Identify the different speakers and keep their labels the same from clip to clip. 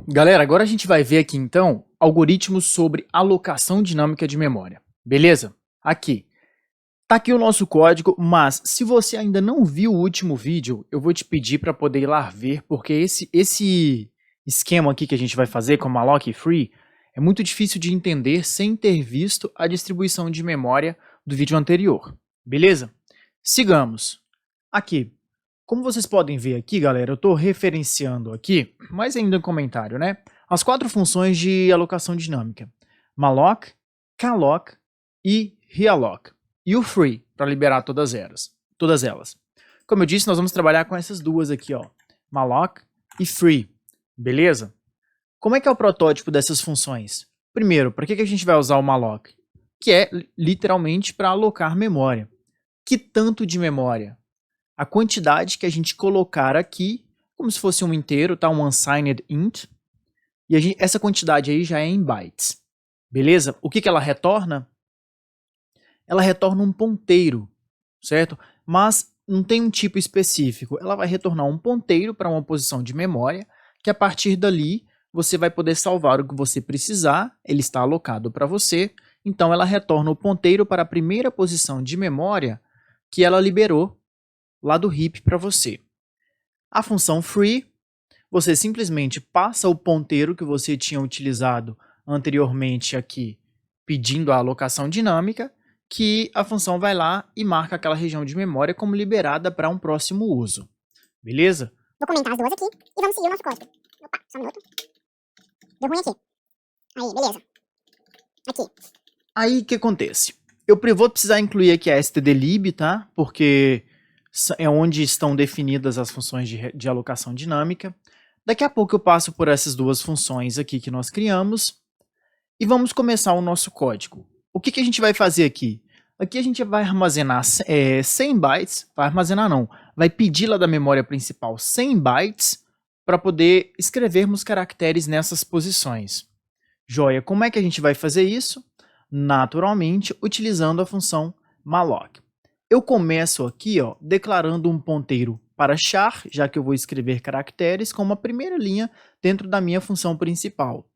Speaker 1: Galera, agora a gente vai ver aqui então algoritmos sobre alocação dinâmica de memória, beleza? Aqui. Tá aqui o nosso código, mas se você ainda não viu o último vídeo, eu vou te pedir para poder ir lá ver, porque esse esquema aqui que a gente vai fazer com malloc e free é muito difícil de entender sem ter visto a distribuição de memória do vídeo anterior, beleza? Sigamos. Aqui. Como vocês podem ver aqui, galera, eu estou referenciando aqui, mas ainda em comentário, né? As 4 funções de alocação dinâmica. Malloc, calloc e realloc. E o free, para liberar todas elas. Como eu disse, nós vamos trabalhar com essas duas aqui, ó. Malloc e free, beleza? Como é que é o protótipo dessas funções? Primeiro, para que a gente vai usar o malloc? Que é literalmente para alocar memória. Que tanto de memória? A quantidade que a gente colocar aqui, como se fosse um inteiro, tá? Um unsigned int. E essa quantidade aí já é em bytes. Beleza? O que ela retorna? Ela retorna um ponteiro, certo? Mas não tem um tipo específico. Ela vai retornar um ponteiro para uma posição de memória, que a partir dali você vai poder salvar o que você precisar, ele está alocado para você, então ela retorna o ponteiro para a primeira posição de memória que ela liberou lá do heap para você. A função free, você simplesmente passa o ponteiro que você tinha utilizado anteriormente aqui, pedindo a alocação dinâmica, que a função vai lá e marca aquela região de memória como liberada para um próximo uso. Beleza?
Speaker 2: Vou comentar as duas aqui e vamos seguir o nosso código. Opa, só um minuto. Deu ruim aqui. Aí, beleza. Aqui.
Speaker 1: Aí, o que acontece? Eu vou precisar incluir aqui a stdlib, tá? Porque é onde estão definidas as funções de alocação dinâmica. Daqui a pouco eu passo por essas duas funções aqui que nós criamos e vamos começar o nosso código. O que a gente vai fazer aqui? Aqui a gente vai armazenar 100 bytes, vai armazenar não, vai pedir lá da memória principal 100 bytes para poder escrevermos caracteres nessas posições. Joia, como é que a gente vai fazer isso? Naturalmente, utilizando a função malloc. Eu começo aqui, ó, declarando um ponteiro para char, já que eu vou escrever caracteres, como a primeira linha dentro da minha função principal.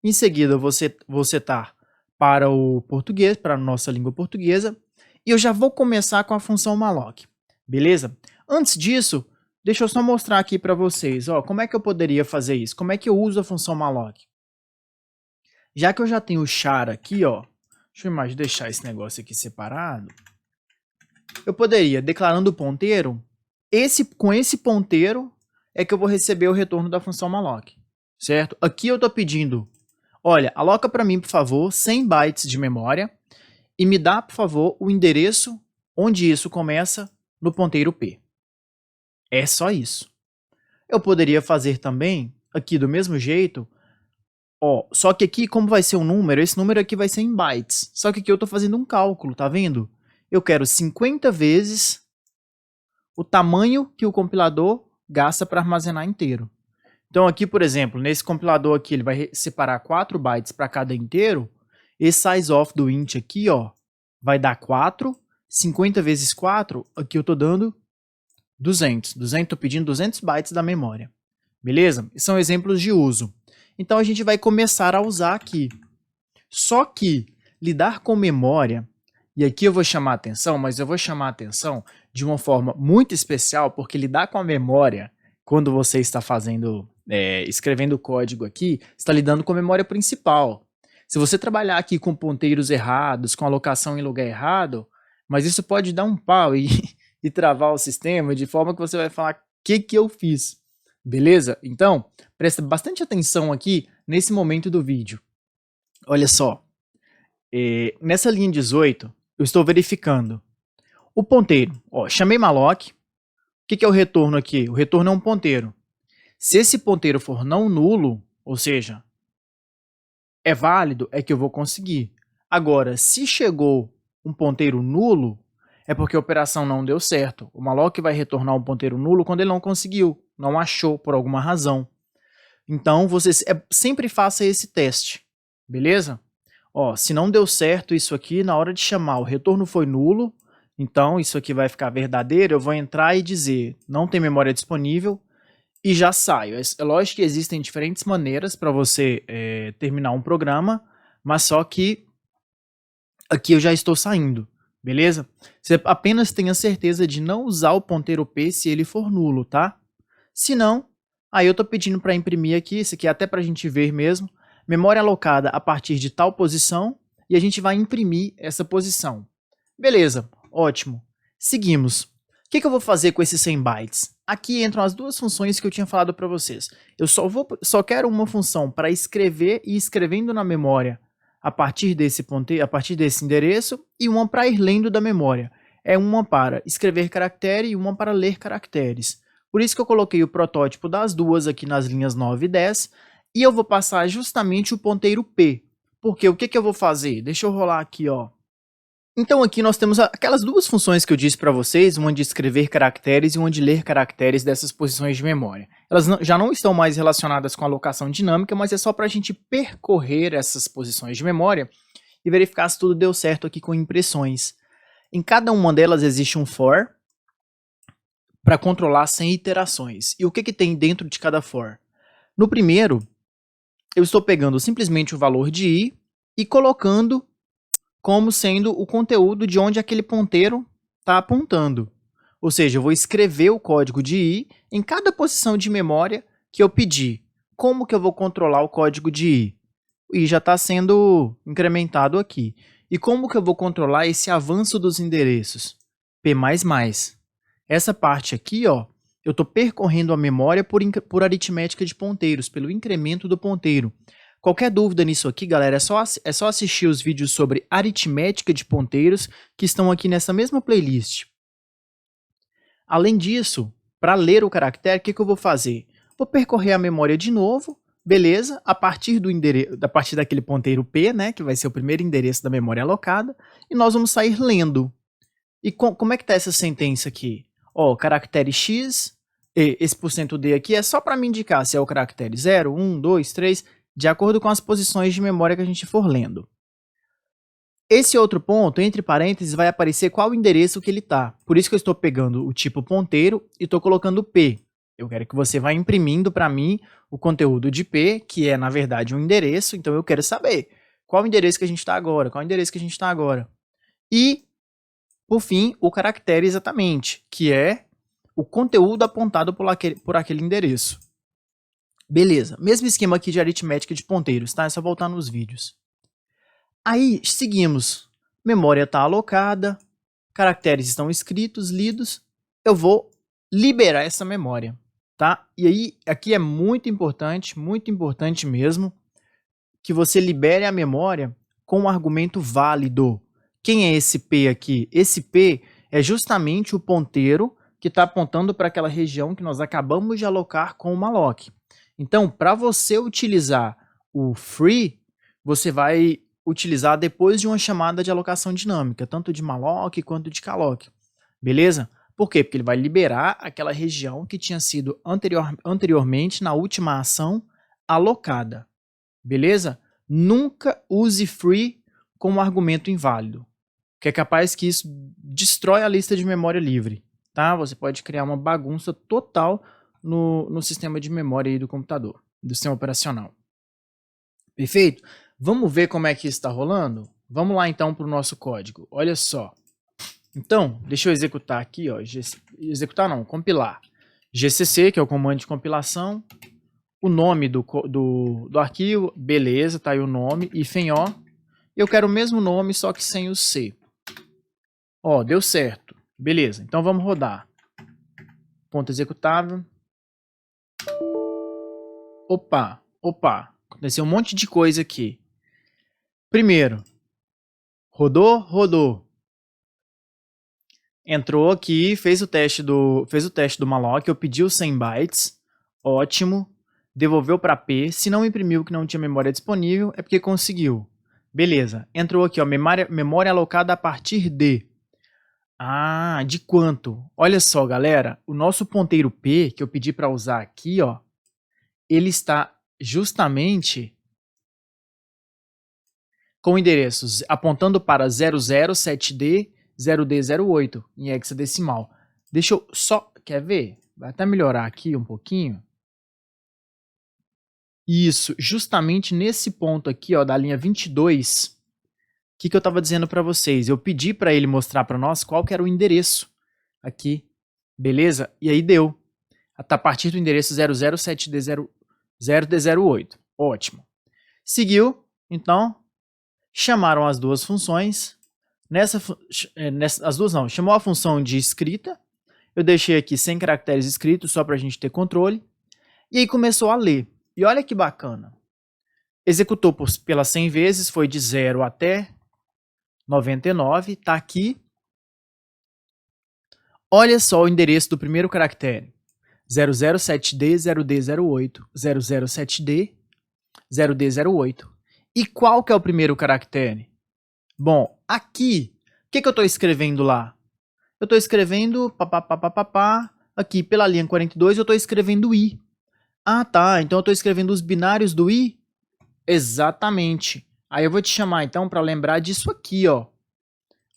Speaker 1: Em seguida, eu vou setar para o português, para a nossa língua portuguesa, e eu já vou começar com a função malloc, beleza? Antes disso, deixa eu só mostrar aqui para vocês, ó, como é que eu poderia fazer isso, como é que eu uso a função malloc. Já que eu já tenho o char aqui, ó, deixa eu deixar esse negócio aqui separado, eu poderia, declarando o ponteiro, com esse ponteiro é que eu vou receber o retorno da função malloc, certo? Aqui eu estou pedindo, olha, aloca para mim, por favor, 100 bytes de memória e me dá, por favor, o endereço onde isso começa no ponteiro P. É só isso. Eu poderia fazer também, aqui do mesmo jeito, ó, só que aqui, como vai ser um número, esse número aqui vai ser em bytes. Só que aqui eu estou fazendo um cálculo, tá vendo? Eu quero 50 vezes o tamanho que o compilador gasta para armazenar inteiro. Então aqui, por exemplo, nesse compilador aqui, ele vai separar 4 bytes para cada inteiro. Esse sizeof do int aqui, ó, vai dar 4. 50 vezes 4, aqui eu estou dando 200. Estou pedindo 200 bytes da memória. Beleza? São exemplos de uso. Então a gente vai começar a usar aqui. Só que lidar com memória, e aqui eu vou chamar a atenção, mas eu vou chamar a atenção de uma forma muito especial, porque lidar com a memória, quando você está escrevendo código aqui, está lidando com a memória principal. Se você trabalhar aqui com ponteiros errados, com alocação em lugar errado, mas isso pode dar um pau e travar o sistema de forma que você vai falar, o que eu fiz? Beleza? Então, presta bastante atenção aqui nesse momento do vídeo. Olha só, nessa linha 18, eu estou verificando o ponteiro. Ó, chamei malloc. O que é o retorno aqui? O retorno é um ponteiro. Se esse ponteiro for não nulo, ou seja, é válido, é que eu vou conseguir. Agora, se chegou um ponteiro nulo, é porque a operação não deu certo. O malloc vai retornar um ponteiro nulo quando ele não conseguiu, não achou por alguma razão. Então, você sempre faça esse teste, beleza? Ó, se não deu certo isso aqui, na hora de chamar, o retorno foi nulo, então isso aqui vai ficar verdadeiro, eu vou entrar e dizer, não tem memória disponível, e já saio. É lógico que existem diferentes maneiras para você terminar um programa, mas só que aqui eu já estou saindo, beleza? Você apenas tenha certeza de não usar o ponteiro P se ele for nulo, tá? Se não, aí eu tô pedindo para imprimir aqui, isso aqui é até para a gente ver mesmo, memória alocada a partir de tal posição, e a gente vai imprimir essa posição. Beleza, ótimo. Seguimos. O que eu vou fazer com esses 100 bytes? Aqui entram as duas funções que eu tinha falado para vocês. Eu só quero uma função para escrever e escrevendo na memória a partir desse ponteiro, a partir desse endereço, e uma para ir lendo da memória. É uma para escrever caractere e uma para ler caracteres. Por isso que eu coloquei o protótipo das duas aqui nas linhas 9 e 10, e eu vou passar justamente o ponteiro P. Porque o que eu vou fazer? Deixa eu rolar aqui, ó. Então aqui nós temos aquelas duas funções que eu disse para vocês, uma de escrever caracteres e uma de ler caracteres dessas posições de memória. Elas já não estão mais relacionadas com alocação dinâmica, mas é só para a gente percorrer essas posições de memória e verificar se tudo deu certo aqui com impressões. Em cada uma delas existe um for para controlar 100 iterações. E o que tem dentro de cada for? No primeiro, eu estou pegando simplesmente o valor de i e colocando como sendo o conteúdo de onde aquele ponteiro está apontando. Ou seja, eu vou escrever o código de i em cada posição de memória que eu pedir. Como que eu vou controlar o código de i? O i já está sendo incrementado aqui. E como que eu vou controlar esse avanço dos endereços? P++. Essa parte aqui, ó, eu estou percorrendo a memória por aritmética de ponteiros, pelo incremento do ponteiro. Qualquer dúvida nisso aqui, galera, é só assistir os vídeos sobre aritmética de ponteiros que estão aqui nessa mesma playlist. Além disso, para ler o caractere, o que eu vou fazer? Vou percorrer a memória de novo, beleza? A partir daquele ponteiro P, né, que vai ser o primeiro endereço da memória alocada, e nós vamos sair lendo. E como é que está essa sentença aqui? Ó, caractere X, esse %D aqui é só para me indicar se é o caractere 0, 1, 2, 3... de acordo com as posições de memória que a gente for lendo. Esse outro ponto, entre parênteses, vai aparecer qual endereço que ele está. Por isso que eu estou pegando o tipo ponteiro e estou colocando P. Eu quero que você vá imprimindo para mim o conteúdo de P, que é, na verdade, um endereço, então eu quero saber qual endereço que a gente está agora, qual endereço que a gente está agora. E, por fim, o caractere exatamente, que é o conteúdo apontado por aquele endereço. Beleza, mesmo esquema aqui de aritmética de ponteiros, tá? É só voltar nos vídeos. Aí, seguimos. Memória está alocada, caracteres estão escritos, lidos. Eu vou liberar essa memória, tá? E aí, aqui é muito importante mesmo, que você libere a memória com um argumento válido. Quem é esse P aqui? Esse P é justamente o ponteiro que está apontando para aquela região que nós acabamos de alocar com o malloc. Então, para você utilizar o free, você vai utilizar depois de uma chamada de alocação dinâmica, tanto de malloc quanto de calloc. Beleza? Por quê? Porque ele vai liberar aquela região que tinha sido anteriormente, na última ação, alocada. Beleza? Nunca use free como argumento inválido, que é capaz que isso destrói a lista de memória livre. Tá? Você pode criar uma bagunça total no sistema de memória aí do computador, do sistema operacional. Perfeito? Vamos ver como é que isso está rolando? Vamos lá então para o nosso código. Olha só. Então, deixa eu executar aqui, ó. Executar não, compilar. GCC, que é o comando de compilação. O nome do arquivo, beleza, tá aí o nome, -o. Eu quero o mesmo nome, só que sem o C. Ó, deu certo. Beleza, então vamos rodar. Ponto executável. Opa, aconteceu um monte de coisa aqui. Primeiro, rodou. Entrou aqui, fez o teste do malloc, eu pedi os 100 bytes, ótimo, devolveu para P, se não imprimiu que não tinha memória disponível, é porque conseguiu. Beleza, entrou aqui, ó, memória alocada a partir de. Ah, de quanto? Olha só, galera, o nosso ponteiro P, que eu pedi para usar aqui, ó, ele está justamente com endereços apontando para 007D, 0D08 em hexadecimal. Deixa eu só, quer ver? Vai até melhorar aqui um pouquinho. Isso, justamente nesse ponto aqui, ó, da linha 22, o que eu estava dizendo para vocês? Eu pedi para ele mostrar para nós qual que era o endereço aqui, beleza? E aí deu. A partir do endereço 007D0D08. Ótimo. Seguiu, então, chamaram as duas funções. As duas não, chamou a função de escrita. Eu deixei aqui 100 caracteres escritos só para a gente ter controle. E aí começou a ler. E olha que bacana. Executou pelas 100 vezes, foi de 0 até 99, tá aqui. Olha só o endereço do primeiro caractere. 007D0D08, 007D, 0D08. E qual que é o primeiro caractere? Bom, aqui, o que eu estou escrevendo lá? Eu estou escrevendo aqui pela linha 42 eu estou escrevendo I. Ah, tá, então eu estou escrevendo os binários do I? Exatamente. Aí eu vou te chamar então para lembrar disso aqui, ó.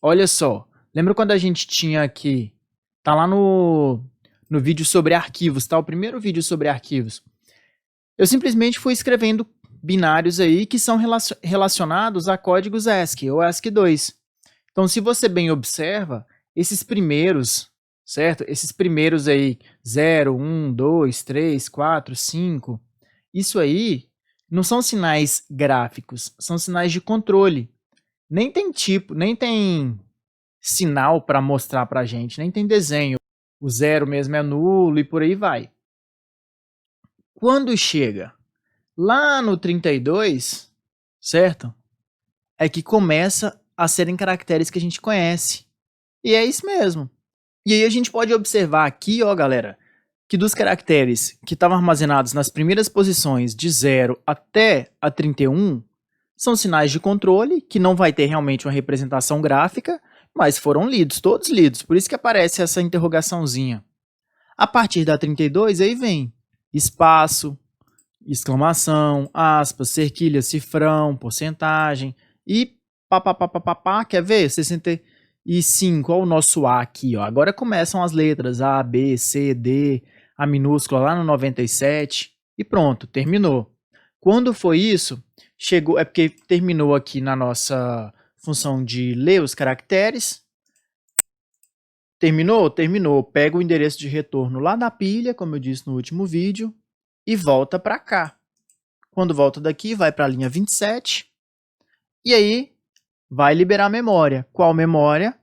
Speaker 1: Olha só, lembra quando a gente tinha aqui, tá lá no vídeo sobre arquivos, tá? O primeiro vídeo sobre arquivos. Eu simplesmente fui escrevendo binários aí que são relacionados a códigos ASCII ou ASCII2. Então, se você bem observa, esses primeiros, certo? Esses primeiros aí, 0, 1, 2, 3, 4, 5, isso aí não são sinais gráficos, são sinais de controle. Nem tem tipo, nem tem sinal para mostrar para a gente, nem tem desenho. O 0 mesmo é nulo e por aí vai. Quando chega lá no 32, certo? É que começa a serem caracteres que a gente conhece. E é isso mesmo. E aí a gente pode observar aqui, ó, galera, que dos caracteres que estavam armazenados nas primeiras posições de 0 até a 31, são sinais de controle, que não vai ter realmente uma representação gráfica, mas foram lidos, todos lidos, por isso que aparece essa interrogaçãozinha. A partir da 32, aí vem espaço, exclamação, aspas, cerquilha, cifrão, porcentagem e pá, quer ver? 65, olha o nosso A aqui, ó. Agora começam as letras A, B, C, D, A minúscula lá no 97 e pronto, terminou. Quando foi isso, chegou, é porque terminou aqui na nossa função de ler os caracteres. Terminou? Terminou. Pega o endereço de retorno lá da pilha, como eu disse no último vídeo, e volta para cá. Quando volta daqui, vai para a linha 27, e aí vai liberar a memória. Qual memória?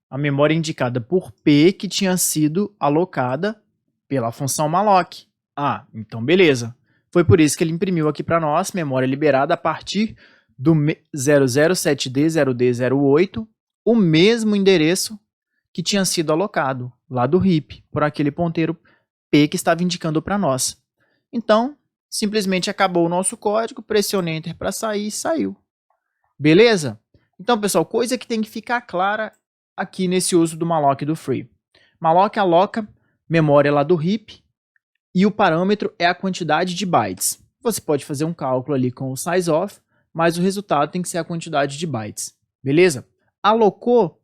Speaker 1: A memória indicada por P, que tinha sido alocada pela função malloc. Ah, então beleza. Foi por isso que ele imprimiu aqui para nós, memória liberada a partir do 007D0D08, o mesmo endereço que tinha sido alocado lá do heap, por aquele ponteiro P que estava indicando para nós. Então, simplesmente acabou o nosso código, pressionei Enter para sair e saiu. Beleza? Então, pessoal, coisa que tem que ficar clara aqui nesse uso do malloc e do free. Malloc aloca memória lá do heap e o parâmetro é a quantidade de bytes. Você pode fazer um cálculo ali com o sizeof, mas o resultado tem que ser a quantidade de bytes. Beleza? Alocou,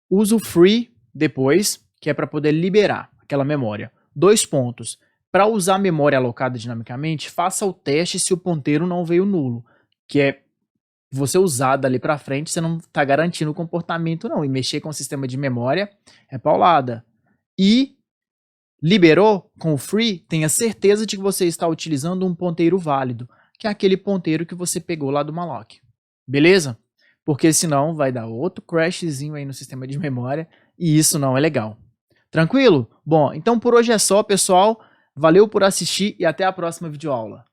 Speaker 1: usa o free depois, que é para poder liberar aquela memória. 2 pontos. Para usar a memória alocada dinamicamente, faça o teste se o ponteiro não veio nulo, que é você usar dali para frente, você não está garantindo o comportamento não, e mexer com o sistema de memória é paulada. E liberou com o free, tenha certeza de que você está utilizando um ponteiro válido, que é aquele ponteiro que você pegou lá do malloc. Beleza? Porque senão vai dar outro crashzinho aí no sistema de memória e isso não é legal. Tranquilo? Bom, então por hoje é só, pessoal. Valeu por assistir e até a próxima videoaula.